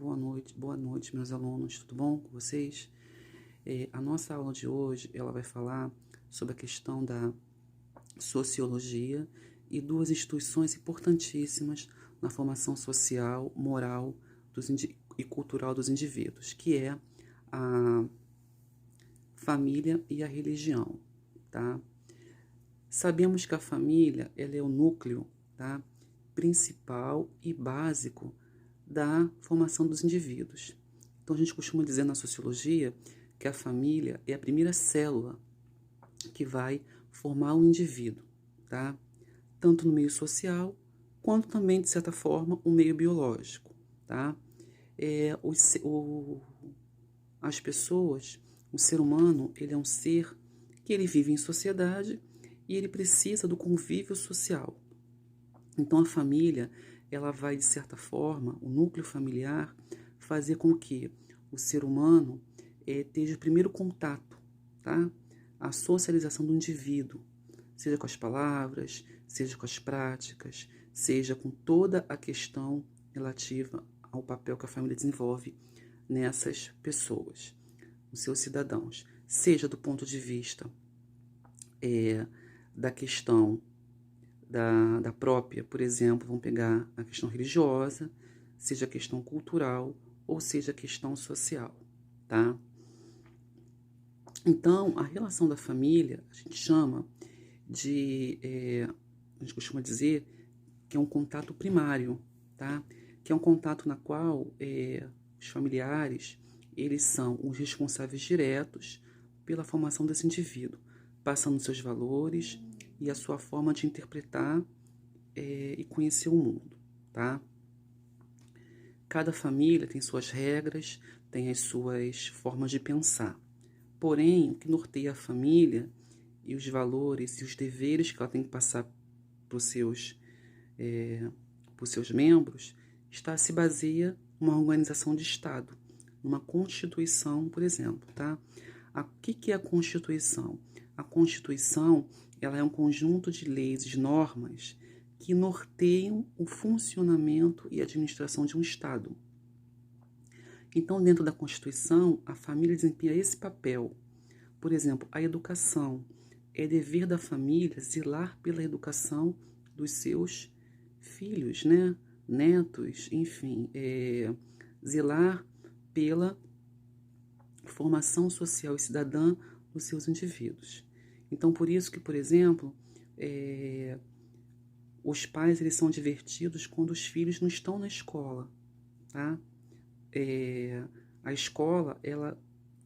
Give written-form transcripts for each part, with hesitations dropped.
boa noite, meus alunos, tudo bom com vocês? A nossa aula de hoje, ela vai falar sobre a questão da sociologia e duas instituições importantíssimas na formação social, moral e cultural dos indivíduos, que é a família e a religião, tá? Sabemos que a família, ela é o núcleo, tá, principal e básico da formação dos indivíduos. Então, a gente costuma dizer na sociologia que a família é a primeira célula que vai formar o indivíduo, tá? Tanto no meio social, quanto também, de certa forma, o meio biológico, tá? As pessoas, o ser humano, ele é um ser que ele vive em sociedade e ele precisa do convívio social. Então, a família, ela vai, de certa forma, o núcleo familiar, fazer com que o ser humano esteja o primeiro contato, tá? A socialização do indivíduo, seja com as palavras, seja com as práticas, seja com toda a questão relativa ao papel que a família desenvolve nessas pessoas, os seus cidadãos, seja do ponto de vista da questão da própria, por exemplo, vamos pegar a questão religiosa, seja a questão cultural ou seja a questão social, tá? Então, a relação da família, a gente chama de, a gente costuma dizer que é um contato primário, tá? Que é um contato na qual os familiares, eles são os responsáveis diretos pela formação desse indivíduo, passando seus valores e a sua forma de interpretar e conhecer o mundo, tá? Cada família tem suas regras, tem as suas formas de pensar. Porém, o que norteia a família e os valores e os deveres que ela tem que passar para os seus membros se baseia numa organização de Estado, numa Constituição, por exemplo, tá? O que é a Constituição? A Constituição, ela é um conjunto de leis e normas que norteiam o funcionamento e administração de um Estado. Então, dentro da Constituição, a família desempenha esse papel. Por exemplo, a educação. É dever da família zelar pela educação dos seus filhos, né? Netos, enfim, zelar pela formação social e cidadã dos seus indivíduos. Então, por isso que, por exemplo, os pais, eles são advertidos quando os filhos não estão na escola, tá? A escola, ela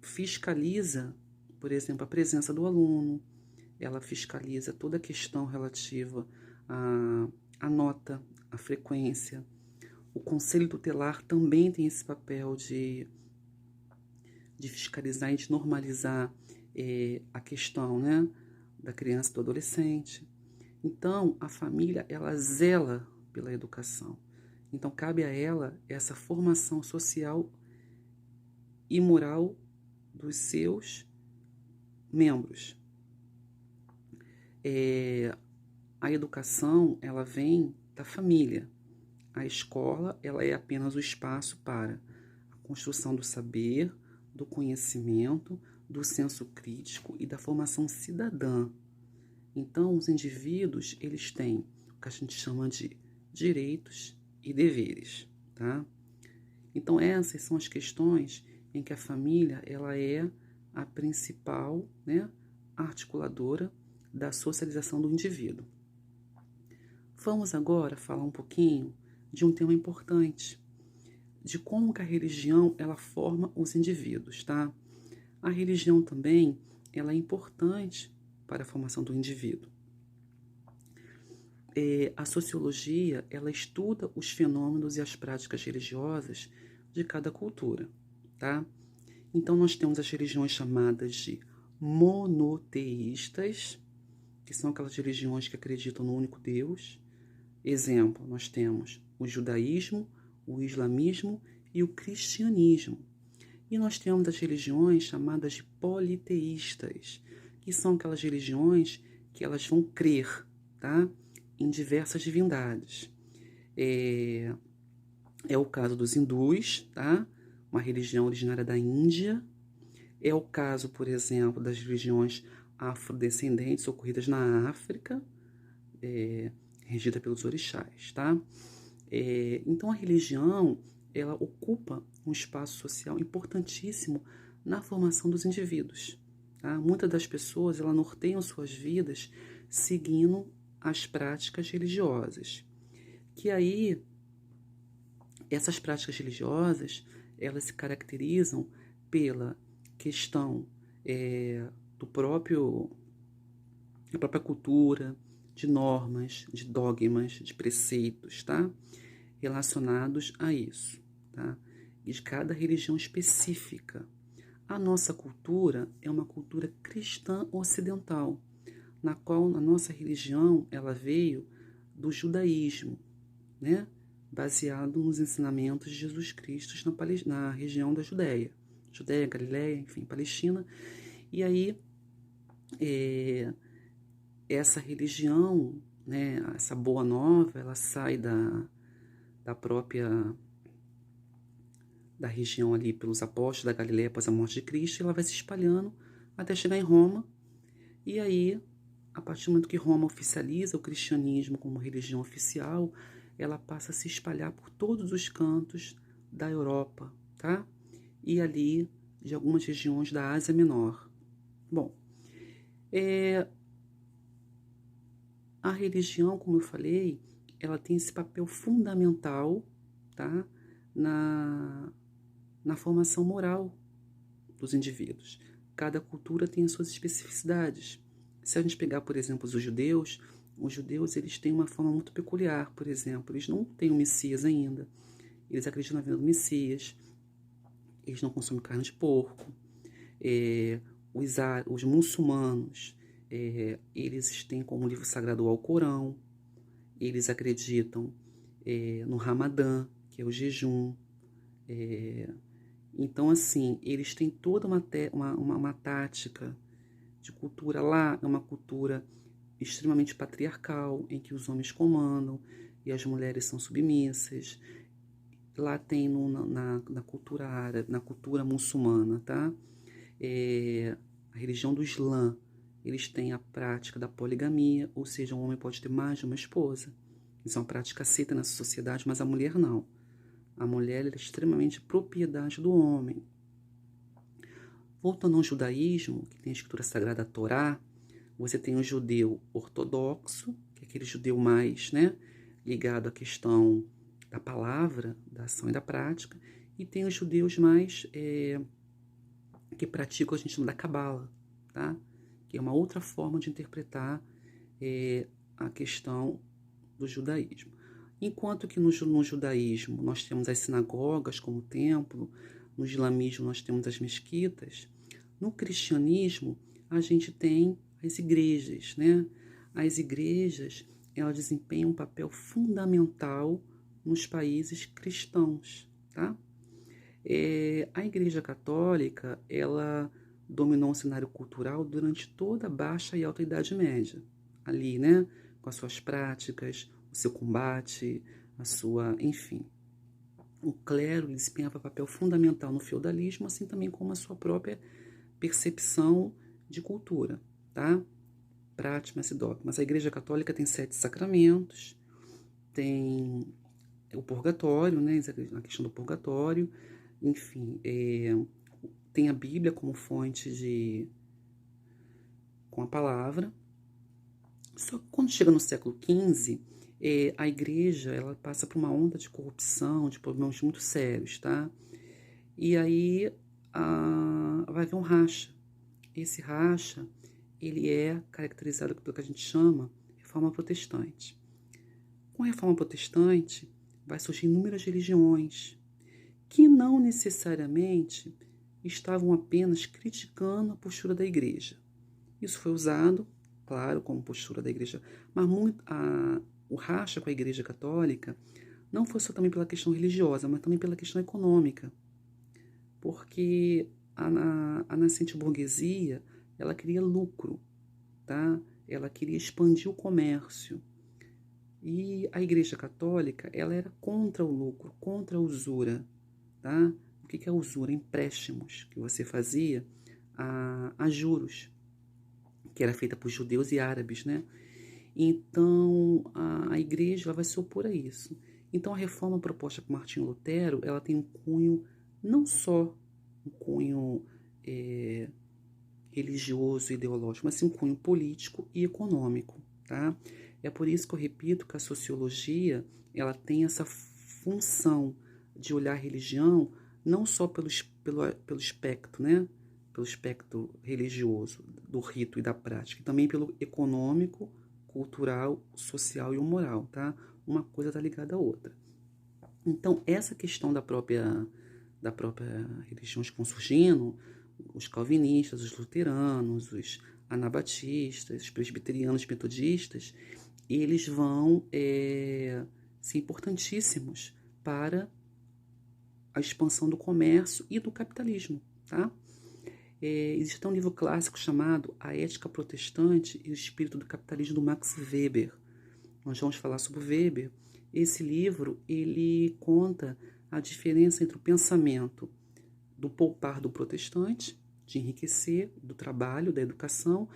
fiscaliza, por exemplo, a presença do aluno, ela fiscaliza toda a questão relativa à nota, à frequência. O conselho tutelar também tem esse papel de fiscalizar e de normalizar a questão, né, da criança e do adolescente. Então, a família, ela zela pela educação. Então, cabe a ela essa formação social e moral dos seus membros. A educação, ela vem da família. A escola, ela é apenas o espaço para a construção do saber, do conhecimento, do senso crítico e da formação cidadã. Então, os indivíduos, eles têm o que a gente chama de direitos e deveres, tá? Então, essas são as questões em que a família, ela é a principal, né, articuladora da socialização do indivíduo. Vamos agora falar um pouquinho de um tema importante, de como que a religião, ela forma os indivíduos, tá? A religião também, ela é importante para a formação do indivíduo. A sociologia, ela estuda os fenômenos e as práticas religiosas de cada cultura, tá? Então, nós temos as religiões chamadas de monoteístas, que são aquelas religiões que acreditam no único Deus. Exemplo, nós temos o judaísmo, o islamismo e o cristianismo. E nós temos as religiões chamadas de politeístas, que são aquelas religiões que elas vão crer, tá, em diversas divindades. É o caso dos hindus, tá? Uma religião originária da Índia. É o caso, por exemplo, das religiões afrodescendentes ocorridas na África, regida pelos orixás, tá? Então a religião, ela ocupa um espaço social importantíssimo na formação dos indivíduos, tá? Muitas das pessoas, elas norteiam suas vidas seguindo as práticas religiosas, que aí essas práticas religiosas, elas se caracterizam pela questão do da própria cultura, de normas, de dogmas, de preceitos, tá? Relacionados a isso, tá? E de cada religião específica. A nossa cultura é uma cultura cristã ocidental, na qual a nossa religião ela veio do judaísmo, né? Baseado nos ensinamentos de Jesus Cristo na região da Judéia, Galiléia, enfim, Palestina. E aí, essa religião, né, essa boa nova, ela sai da própria da região ali pelos apóstolos da Galiléia após a morte de Cristo, e ela vai se espalhando até chegar em Roma. E aí, a partir do momento que Roma oficializa o cristianismo como religião oficial, ela passa a se espalhar por todos os cantos da Europa, tá? E ali de algumas regiões da Ásia Menor. Bom, a religião, como eu falei, ela tem esse papel fundamental, tá? Na formação moral dos indivíduos. Cada cultura tem as suas especificidades. Se a gente pegar, por exemplo, os judeus eles têm uma forma muito peculiar, por exemplo, eles não têm o Messias ainda, eles acreditam na vinda do Messias, eles não consomem carne de porco, os muçulmanos, eles têm como livro sagrado o Alcorão, eles acreditam no Ramadã, que é o jejum. Então, assim, eles têm toda uma tática de cultura. Lá é uma cultura extremamente patriarcal, em que os homens comandam e as mulheres são submissas. Lá tem na cultura árabe, na cultura muçulmana, tá? A religião do Islã, eles têm a prática da poligamia, ou seja, um homem pode ter mais de uma esposa. Isso é uma prática aceita nessa sociedade, mas a mulher não. A mulher é extremamente propriedade do homem. Voltando ao judaísmo, que tem a escritura sagrada a Torá, você tem o judeu ortodoxo, que é aquele judeu mais, né, ligado à questão da palavra, da ação e da prática, e tem os judeus mais que praticam, a gente chama da Cabala, tá? Que é uma outra forma de interpretar a questão do judaísmo. Enquanto que no judaísmo nós temos as sinagogas como templo, no islamismo nós temos as mesquitas, no cristianismo a gente tem as igrejas, né? As igrejas, elas desempenham um papel fundamental nos países cristãos, tá? A Igreja Católica, ela dominou o cenário cultural durante toda a Baixa e Alta Idade Média, ali, né? Com as suas práticas, o seu combate, enfim. O clero desempenhava papel fundamental no feudalismo, assim também como a sua própria percepção de cultura, tá? Práticas e dogmas. A Igreja Católica tem 7 sacramentos, tem o purgatório, né? A questão do purgatório, enfim, tem a Bíblia como fonte com a palavra. Só que quando chega no século XV, a igreja ela passa por uma onda de corrupção, de problemas muito sérios, tá? E aí vai haver um racha. Esse racha, ele é caracterizado pelo que a gente chama Reforma Protestante. Com a Reforma Protestante, vai surgir inúmeras religiões que não necessariamente estavam apenas criticando a postura da igreja. Isso foi usado, claro, como postura da igreja, mas o racha com a Igreja Católica não foi só também pela questão religiosa, mas também pela questão econômica, porque a nascente burguesia, ela queria lucro, tá? Ela queria expandir o comércio. E a Igreja Católica, ela era contra o lucro, contra a usura, tá? O que é a usura? Empréstimos que você fazia a juros, que era feita por judeus e árabes, né? Então, a igreja vai se opor a isso. Então, a reforma proposta por Martinho Lutero, ela tem um cunho, não só um cunho religioso e ideológico, mas sim um cunho político e econômico, tá? É por isso que eu repito que a sociologia, ela tem essa função de olhar a religião não só pelo espectro, né? Pelo espectro religioso, do rito e da prática, e também pelo econômico, cultural, social e moral, tá? Uma coisa está ligada à outra. Então, essa questão da própria religiões que vão surgindo, os calvinistas, os luteranos, os anabatistas, os presbiterianos, metodistas, eles vão ser importantíssimos para a expansão do comércio e do capitalismo, tá? Existe até um livro clássico chamado A Ética Protestante e o Espírito do Capitalismo, do Max Weber. Nós vamos falar sobre o Weber. Esse livro, ele conta a diferença entre o pensamento do poupar do protestante, de enriquecer, do trabalho, da educação,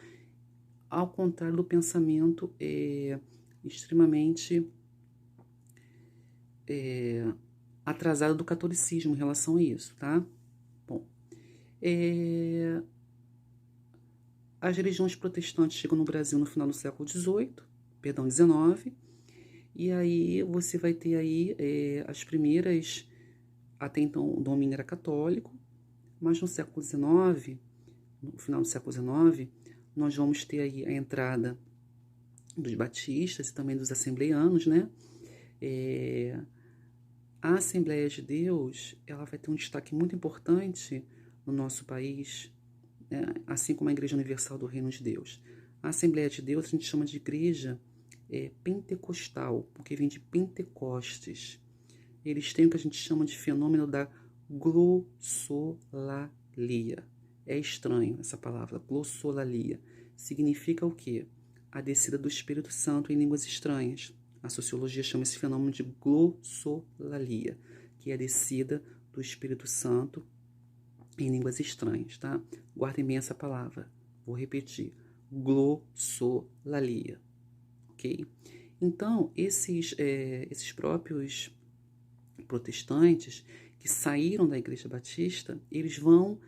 ao contrário do pensamento extremamente atrasado do catolicismo em relação a isso, tá? Bom, as religiões protestantes chegam no Brasil no final do século XIX, e aí você vai ter aí as primeiras, até então o domínio era católico, mas no século XIX, no final do século XIX, nós vamos ter aí a entrada dos batistas e também dos assembleianos, né? A Assembleia de Deus, ela vai ter um destaque muito importante no nosso país, né? Assim como a Igreja Universal do Reino de Deus. A Assembleia de Deus a gente chama de igreja pentecostal, porque vem de Pentecostes. Eles têm o que a gente chama de fenômeno da glossolalia. É estranho essa palavra, glossolalia. Significa o quê? A descida do Espírito Santo em línguas estranhas. A sociologia chama esse fenômeno de glossolalia, que é a descida do Espírito Santo em línguas estranhas, tá? Guardem bem essa palavra. Vou repetir. Glossolalia. Ok? Então, esses próprios protestantes que saíram da Igreja Batista, eles vão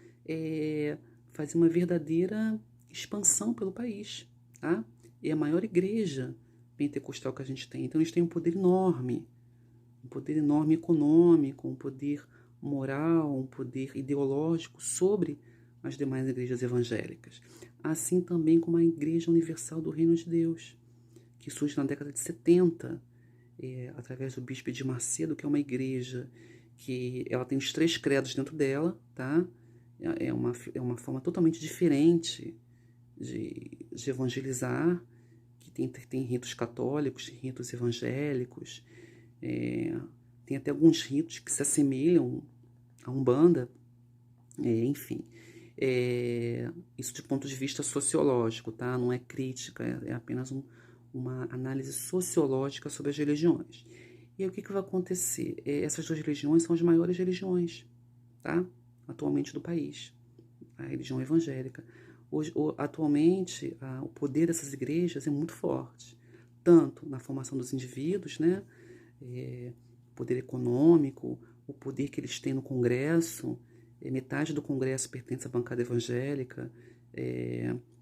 fazer uma verdadeira expansão pelo país, tá? É a maior igreja pentecostal que a gente tem. Então, eles têm um poder enorme econômico, um poder moral, um poder ideológico sobre as demais igrejas evangélicas. Assim também como a Igreja Universal do Reino de Deus, que surge na década de 70, através do bispo de Macedo, que é uma igreja que ela tem os 3 credos dentro dela, tá? É uma forma totalmente diferente de evangelizar, que tem ritos católicos, tem ritos evangélicos, tem até alguns ritos que se assemelham a Umbanda, enfim. Isso de ponto de vista sociológico, tá? Não é crítica, é apenas uma análise sociológica sobre as religiões. E aí, o que vai acontecer? Essas 2 religiões são as maiores religiões, tá? Atualmente do país, a religião evangélica. Atualmente, o poder dessas igrejas é muito forte, tanto na formação dos indivíduos, né? Poder econômico, o poder que eles têm no Congresso, metade do Congresso pertence à bancada evangélica,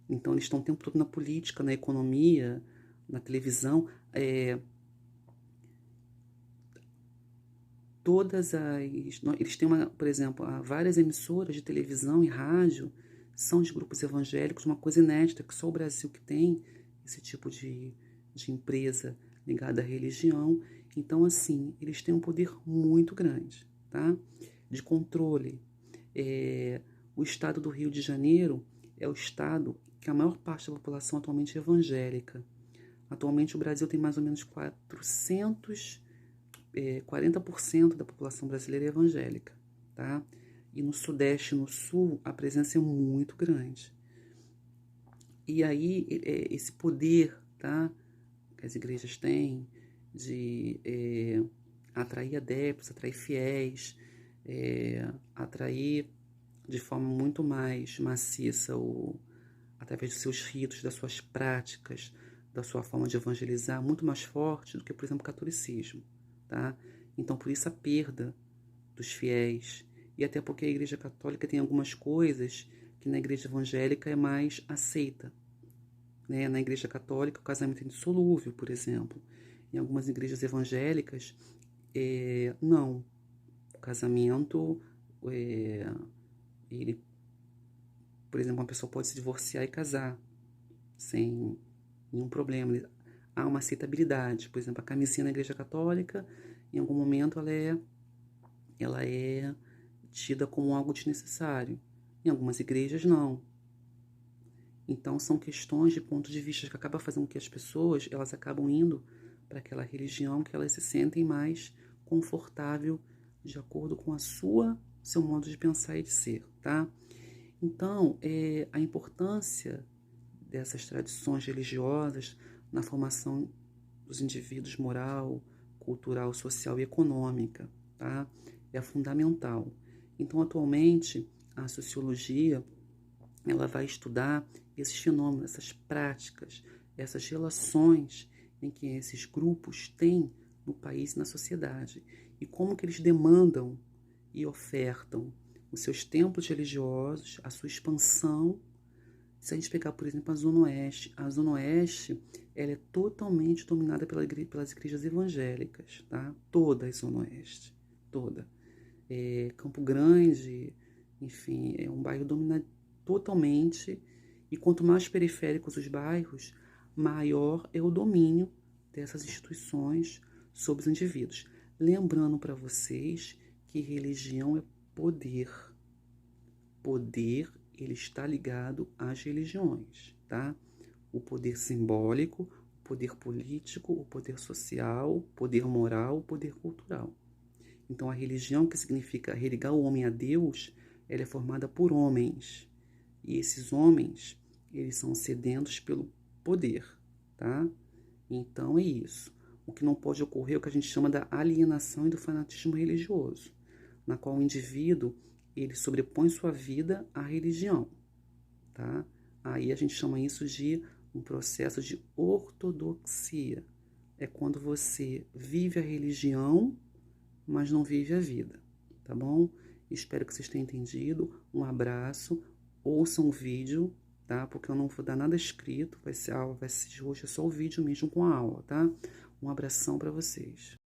então eles estão o tempo todo na política, na economia, na televisão. Eles têm, por exemplo, várias emissoras de televisão e rádio são de grupos evangélicos, uma coisa inédita que só o Brasil que tem esse tipo de empresa ligada à religião. Então, assim, eles têm um poder muito grande, tá? De controle. O estado do Rio de Janeiro é o estado que a maior parte da população atualmente é evangélica. Atualmente o Brasil tem mais ou menos 40% da população brasileira é evangélica, tá? E no Sudeste e no Sul a presença é muito grande. E aí esse poder, tá, que as igrejas têm, de atrair adeptos, atrair fiéis, atrair de forma muito mais maciça, através dos seus ritos, das suas práticas, da sua forma de evangelizar, muito mais forte do que, por exemplo, o catolicismo, tá? Então, por isso a perda dos fiéis, e até porque a Igreja Católica tem algumas coisas que na Igreja Evangélica é mais aceita, né? Na Igreja Católica, o casamento é indissolúvel, por exemplo. Em algumas igrejas evangélicas, não. O casamento, ele, por exemplo, uma pessoa pode se divorciar e casar sem nenhum problema. Há uma aceitabilidade. Por exemplo, a camisinha na Igreja Católica, em algum momento, ela é tida como algo desnecessário. Em algumas igrejas, não. Então, são questões de ponto de vista que acaba fazendo com que as pessoas elas acabam indo para aquela religião que elas se sentem mais confortável de acordo com seu modo de pensar e de ser, tá? Então, a importância dessas tradições religiosas na formação dos indivíduos moral, cultural, social e econômica, tá? É fundamental. Então, atualmente, a sociologia ela vai estudar esses fenômenos, essas práticas, essas relações em que esses grupos têm no país e na sociedade e como que eles demandam e ofertam os seus templos religiosos, a sua expansão. Se a gente pegar, por exemplo, a Zona Oeste ela é totalmente dominada pelas igrejas evangélicas, tá? Toda a Zona Oeste, toda. Campo Grande, enfim, é um bairro dominado totalmente, e quanto mais periféricos os bairros, maior é o domínio dessas instituições sobre os indivíduos. Lembrando para vocês que religião é poder. Poder, ele está ligado às religiões, tá? O poder simbólico, o poder político, o poder social, o poder moral, o poder cultural. Então, a religião, que significa religar o homem a Deus, ela é formada por homens. E esses homens, eles são sedentos pelo poder, tá? Então, é isso. O que não pode ocorrer é o que a gente chama da alienação e do fanatismo religioso, na qual o indivíduo, ele sobrepõe sua vida à religião, tá? Aí a gente chama isso de um processo de ortodoxia. É quando você vive a religião, mas não vive a vida, tá bom? Espero que vocês tenham entendido. Um abraço. Ouçam o vídeo, tá? Porque eu não vou dar nada escrito. Vai ser a aula, hoje é só o vídeo mesmo com a aula, tá? Um abração para vocês.